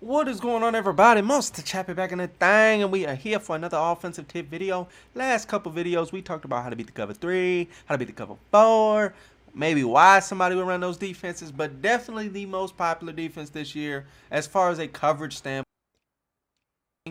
What is going on, everybody? Monster Chappy back in the thing, and we are here for another offensive tip video. Last couple videos, we talked about how to beat the cover 3, how to beat the cover 4, maybe why somebody would run those defenses, but definitely the most popular defense this year, as far as a coverage standpoint,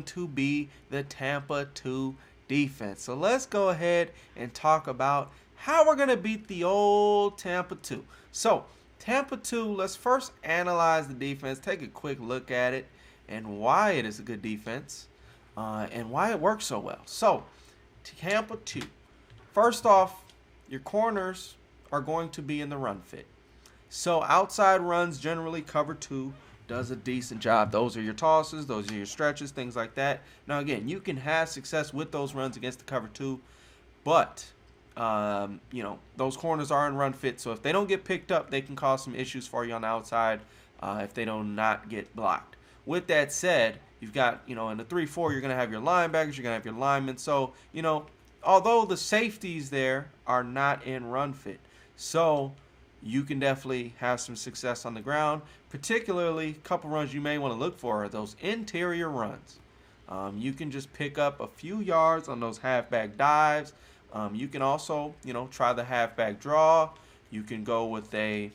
to be the Tampa 2 defense. So let's go ahead and talk about how we're going to beat the old Tampa 2. So Tampa 2, let's first analyze the defense, take a quick look at it, and why it is a good defense, and why it works so well. So Tampa 2, first off, your corners are going to be in the run fit. So outside runs, generally cover 2 does a decent job. Those are your tosses, those are your stretches, things like that. Now again, you can have success with those runs against the cover 2, but those corners are in run fit, so if they don't get picked up, they can cause some issues for you on the outside if they do not get blocked. With that said, you've got, in the 3-4, you're going to have your linebackers, you're going to have your linemen. So, although the safeties there are not in run fit, so you can definitely have some success on the ground. Particularly, a couple runs you may want to look for are those interior runs. You can just pick up a few yards on those halfback dives. You can also, try the halfback draw. You can go with a...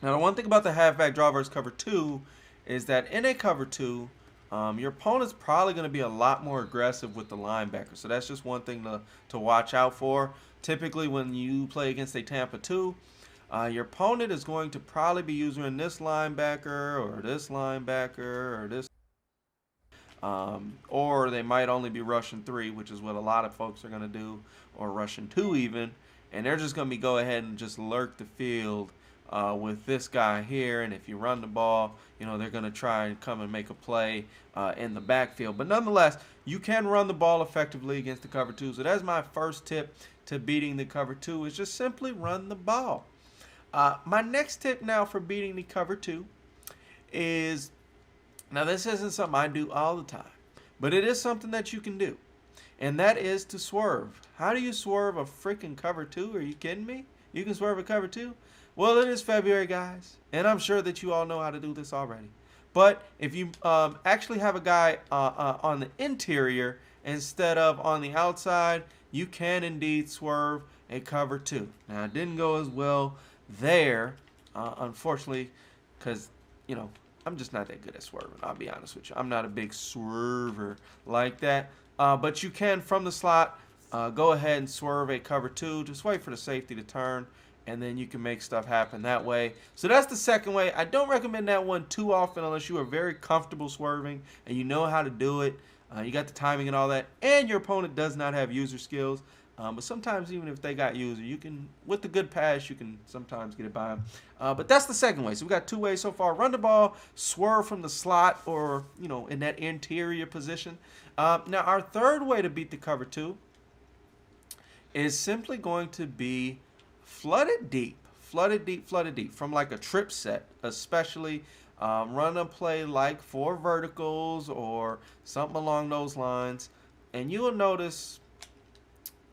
Now, the one thing about the halfback draw versus cover 2 is that in a cover 2, your opponent's probably going to be a lot more aggressive with the linebacker. So that's just one thing to watch out for. Typically, when you play against a Tampa 2, your opponent is going to probably be using this linebacker or this linebacker or this. Or they might only be rushing 3, which is what a lot of folks are going to do, or rushing 2 even, and they're just going to go ahead and just lurk the field with this guy here. And if you run the ball, they're going to try and come and make a play in the backfield. But nonetheless, you can run the ball effectively against the cover 2. So that's my first tip to beating the cover 2, is just simply run the ball. My next tip now for beating the cover 2 is, now this isn't something I do all the time, but it is something that you can do, and that is to swerve. How do you swerve a freaking cover 2? Are you kidding me? You can swerve a cover 2? Well, it is February, guys, and I'm sure that you all know how to do this already. But if you actually have a guy on the interior instead of on the outside, you can indeed swerve a cover 2. Now, it didn't go as well there, unfortunately, because, I'm just not that good at swerving, I'll be honest with you. I'm not a big swerver like that. But you can, from the slot, go ahead and swerve a cover 2. Just wait for the safety to turn, and then you can make stuff happen that way. So that's the second way. I don't recommend that one too often unless you are very comfortable swerving and you know how to do it. You got the timing and all that, and your opponent does not have user skills. But sometimes even if they got user, you can, with the good pass, you can sometimes get it by them. But that's the second way. So we got 2 ways so far: run the ball, swerve from the slot, or in that interior position. Now our third way to beat the cover 2 is simply going to be flooded deep, flooded deep, flooded deep from like a trip set, especially. Run a play like 4 verticals or something along those lines, and you will notice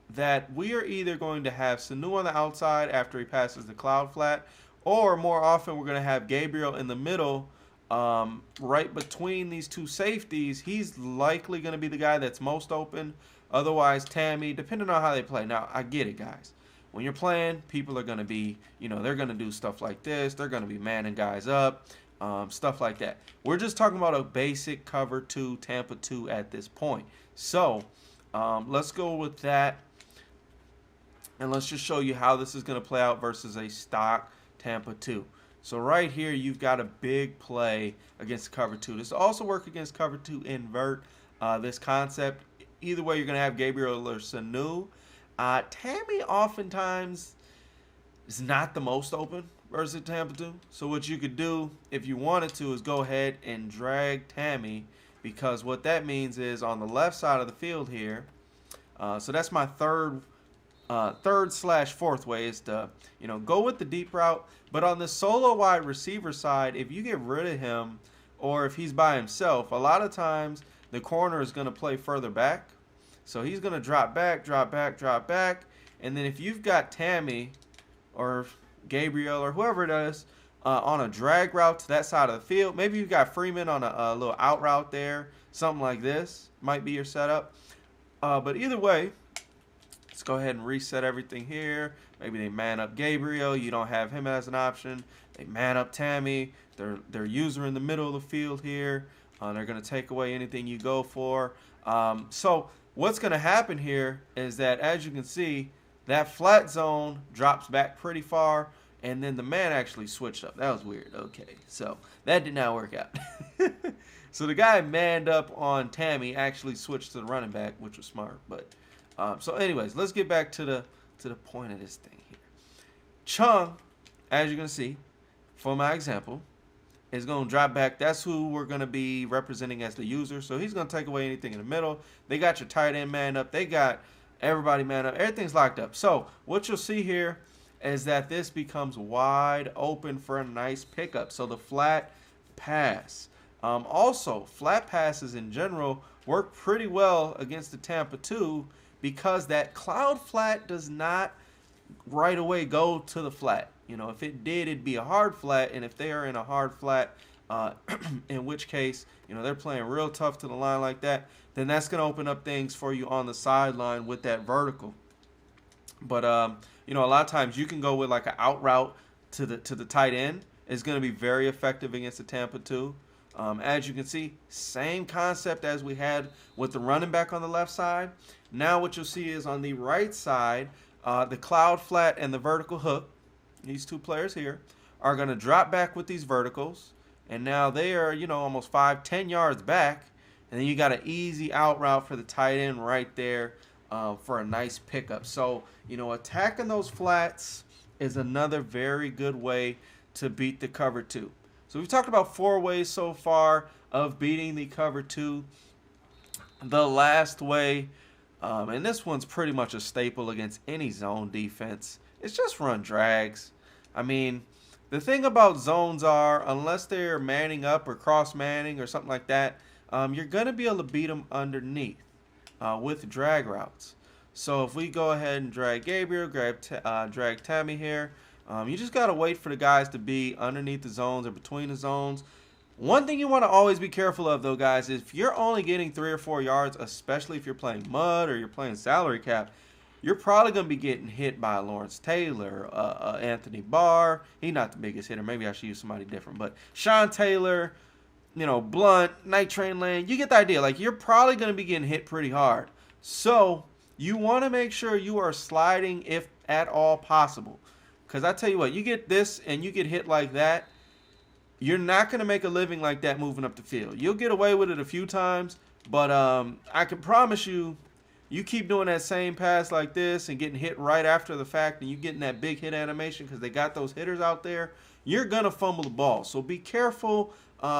that we are either going to have Sanu on the outside after he passes the cloud flat, or more often we're going to have Gabriel in the middle, right between these 2 safeties. He's likely going to be the guy that's most open. Otherwise, Tammy, depending on how they play. Now, I get it, guys. When you're playing, people are going to be, they're going to do stuff like this. They're going to be manning guys up, stuff like that. We're just talking about a basic cover 2, Tampa 2 at this point. So, let's go with that. And let's just show you how this is going to play out versus a stock Tampa 2. So right here, you've got a big play against cover 2. This will also work against cover 2 invert, this concept. Either way, you're going to have Gabriel or Sanu. Tammy oftentimes is not the most open versus Tampa 2. So what you could do if you wanted to is go ahead and drag Tammy, because what that means is on the left side of the field here, so that's my third/4th way, is to go with the deep route. But on the solo wide receiver side, if you get rid of him or if he's by himself, a lot of times the corner is going to play further back, so he's going to drop back, and then if you've got Tammy or Gabriel or whoever it is on a drag route to that side of the field. Maybe you got Freeman on a little out route there. Something like this might be your setup. But either way, let's go ahead and reset everything here. Maybe they man up Gabriel. You don't have him as an option. They man up Tammy. They're user in the middle of the field here. They're going to take away anything you go for. So what's going to happen here is that, as you can see, that flat zone drops back pretty far, and then the man actually switched up. That was weird. Okay, so that did not work out. So the guy manned up on Tammy, actually switched to the running back, which was smart. But so anyways, let's get back to the point of this thing here. Chung, as you're going to see, for my example, is going to drop back. That's who we're going to be representing as the user. So he's going to take away anything in the middle. They got your tight end man up. They got everybody man up. Everything's locked up. So what you'll see here is that this becomes wide open for a nice pickup. So the flat pass. Also, flat passes in general work pretty well against the Tampa 2 because that cloud flat does not right away go to the flat. You know, if it did, it'd be a hard flat, and if they are in a hard flat, in which case, you know, they're playing real tough to the line like that, then that's going to open up things for you on the sideline with that vertical. But, you know, a lot of times you can go with like an out route to the tight end. It's going to be very effective against the Tampa 2. As you can see, same concept as we had with the running back on the left side. Now what you'll see is on the right side, the cloud flat and the vertical hook, these two players here, are going to drop back with these verticals. And now they are, you know, almost 5-10 yards back. And then you got an easy out route for the tight end right there for a nice pickup. So, you know, attacking those flats is another very good way to beat the cover 2. So we've talked about 4 ways so far of beating the cover 2. The last way, and this one's pretty much a staple against any zone defense, it's just run drags. I mean, the thing about zones are, unless they're manning up or cross-manning or something like that, you're going to be able to beat them underneath with drag routes. So if we go ahead and drag Gabriel, drag Tammy here, you just got to wait for the guys to be underneath the zones or between the zones. One thing you want to always be careful of, though, guys, is if you're only getting 3 or 4 yards, especially if you're playing mud or you're playing salary cap, you're probably going to be getting hit by Lawrence Taylor, Anthony Barr. He's not the biggest hitter. Maybe I should use somebody different. But Sean Taylor, you know, Blunt, Night Train Lane, you get the idea. Like, you're probably going to be getting hit pretty hard. So you want to make sure you are sliding if at all possible. Because I tell you what, you get this and you get hit like that, you're not going to make a living like that moving up the field. You'll get away with it a few times, but I can promise you, you keep doing that same pass like this and getting hit right after the fact and you getting that big hit animation because they got those hitters out there, you're going to fumble the ball. So be careful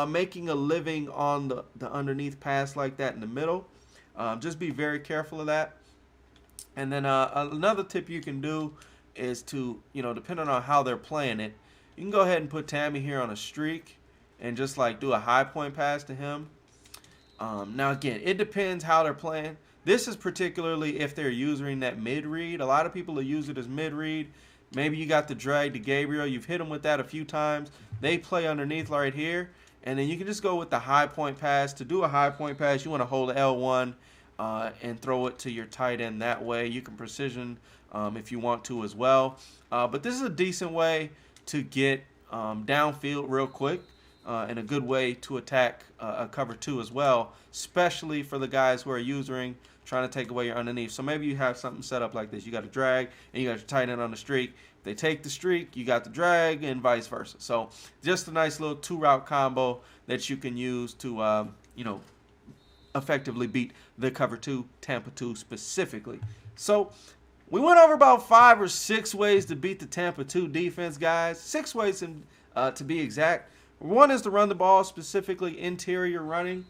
making a living on the underneath pass like that in the middle. Just be very careful of that. And then another tip you can do is to, you know, depending on how they're playing it, you can go ahead and put Tammy here on a streak and just like do a high point pass to him. Now again, it depends how they're playing. This is particularly if they're using that mid read. A lot of people will use it as mid read. Maybe you got the drag to Gabriel. You've hit him with that a few times. They play underneath right here. And then you can just go with the high point pass. To do a high point pass, you want to hold L1 and throw it to your tight end that way. You can precision if you want to as well. But this is a decent way to get downfield real quick and a good way to attack a cover 2 as well, especially for the guys who are using, trying to take away your underneath. So maybe you have something set up like this. You got a drag and you got your tight end on the streak. If they take the streak, you got the drag and vice versa. So just a nice little 2-route combo that you can use to, you know, effectively beat the cover 2, Tampa 2 specifically. So we went over about 5 or 6 ways to beat the Tampa 2 defense, guys. 6 ways to be exact. One is to run the ball, specifically interior running.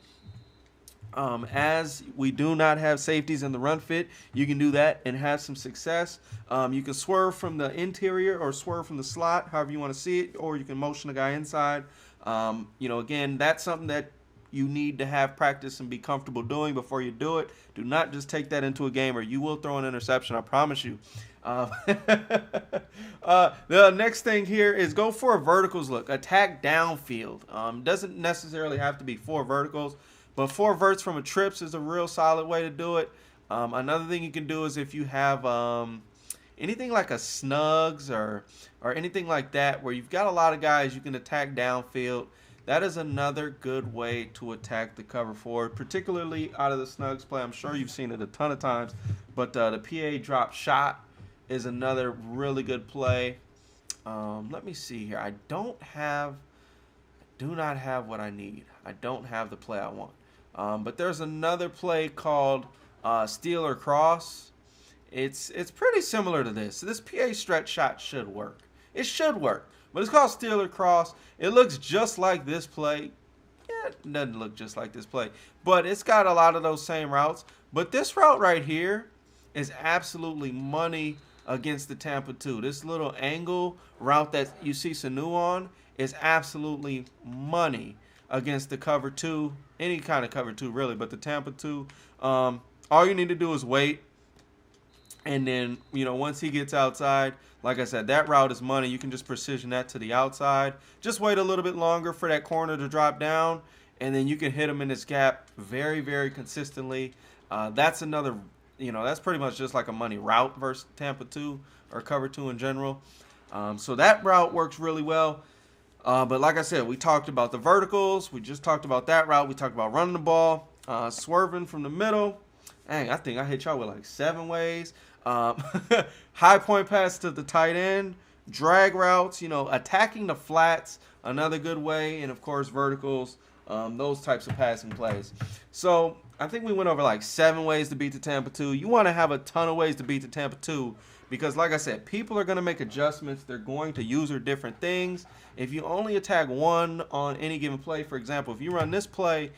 As we do not have safeties in the run fit, you can do that and have some success. You can swerve from the interior or swerve from the slot, however you want to see it, or you can motion the guy inside. You know, again, that's something that you need to have practice and be comfortable doing before you do it. Do not just take that into a game or you will throw an interception, I promise you. The next thing here is go for a verticals look. Attack downfield. Doesn't necessarily have to be 4 verticals, but 4 verts from a trips is a real solid way to do it. Another thing you can do is if you have anything like a snugs or anything like that where you've got a lot of guys you can attack downfield, that is another good way to attack the cover 4, particularly out of the snugs play. I'm sure you've seen it a ton of times, but the PA drop shot is another really good play. Let me see here. I do not have what I need. I don't have the play I want. But there's another play called steal or cross. It's pretty similar to this. This PA stretch shot should work. It should work. But it's called steal or cross. It looks just like this play. Yeah, it doesn't look just like this play. But it's got a lot of those same routes. But this route right here is absolutely money against the Tampa 2. This little angle route that you see Sanu on is absolutely money against the cover 2. Any kind of cover 2 really, but the Tampa 2. All you need to do is wait. And then, once he gets outside, like I said, that route is money. You can just precision that to the outside. Just wait a little bit longer for that corner to drop down, and then you can hit him in this gap very, very consistently. That's another, that's pretty much just like a money route versus Tampa 2 or cover 2 in general. So that route works really well. But like I said, we talked about the verticals. We just talked about that route. We talked about running the ball, swerving from the middle. Dang, I think I hit y'all with like 7 ways. High point pass to the tight end, drag routes, attacking the flats, another good way, and of course verticals, those types of passing plays. So I think we went over like 7 ways to beat the Tampa 2. You want to have a ton of ways to beat the Tampa 2 because, like I said, people are going to make adjustments. They're going to use different things. If you only attack one on any given play, for example, if you run this play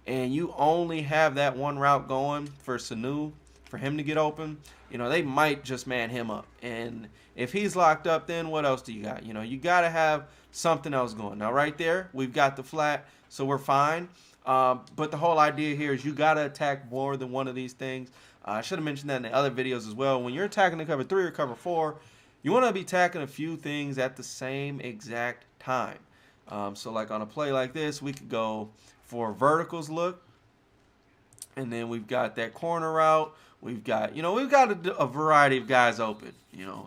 and you only have that one route going for Sanu, for him to get open, they might just man him up. And if he's locked up, then what else do you got? You got to have something else going. Now, right there, we've got the flat, so we're fine. But the whole idea here is you got to attack more than one of these things. I should have mentioned that in the other videos as well. When you're attacking the cover 3 or cover 4, you want to be attacking a few things at the same exact time. So like on a play like this, we could go for a verticals look. And then we've got that corner route. We've got, a variety of guys open,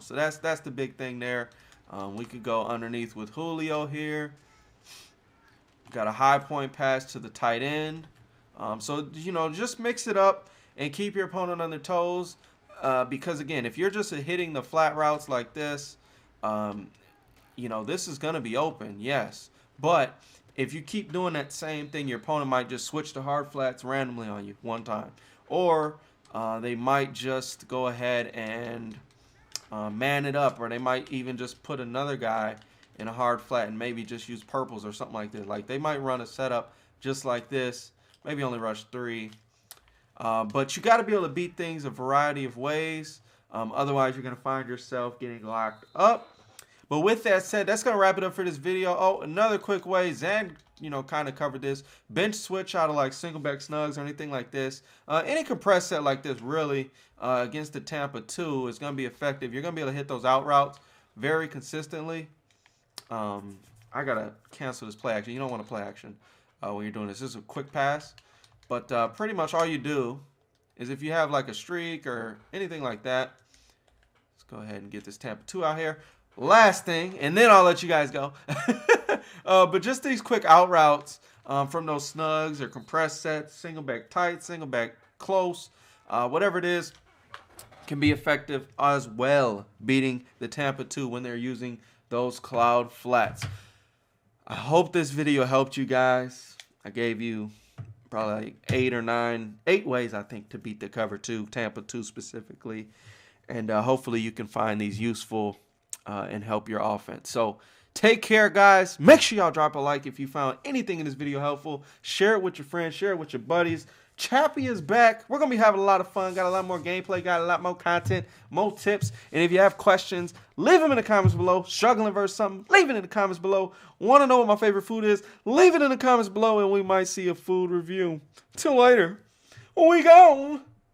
So that's the big thing there. We could go underneath with Julio here. Got a high point pass to the tight end. So, just mix it up and keep your opponent on their toes. Because, again, if you're just hitting the flat routes like this, this is going to be open, yes. But if you keep doing that same thing, your opponent might just switch to hard flats randomly on you one time. Or they might just go ahead and man it up. Or they might even just put another guy in a hard flat and maybe just use purples or something like this. Like they might run a setup just like this. Maybe only rush 3. But you got to be able to beat things a variety of ways. Otherwise, you're going to find yourself getting locked up. But with that said, that's going to wrap it up for this video. Oh, another quick way, Zan, kind of covered this. Bench switch out of like single back snugs or anything like this. Any compressed set like this really against the Tampa 2 is going to be effective. You're going to be able to hit those out routes very consistently. I got to cancel this play action. You don't want to play action when you're doing this. This is a quick pass. But pretty much all you do is if you have like a streak or anything like that, let's go ahead and get this Tampa 2 out here. Last thing, and then I'll let you guys go. But just these quick out routes from those snugs or compressed sets, single back tight, single back close, whatever it is, can be effective as well, beating the Tampa 2 when they're using those cloud flats. I hope this video helped you guys. I gave you probably like 8 ways, I think, to beat the cover 2, Tampa 2 specifically. And hopefully you can find these useful and help your offense. So take care, guys. Make sure y'all drop a like if you found anything in this video helpful. Share it with your friends. Share it with your buddies. Chappy is back. We're going to be having a lot of fun. Got a lot more gameplay. Got a lot more content, more tips. And if you have questions, leave them in the comments below. Struggling versus something, leave it in the comments below. Want to know what my favorite food is? Leave it in the comments below and we might see a food review. Till later. We gone.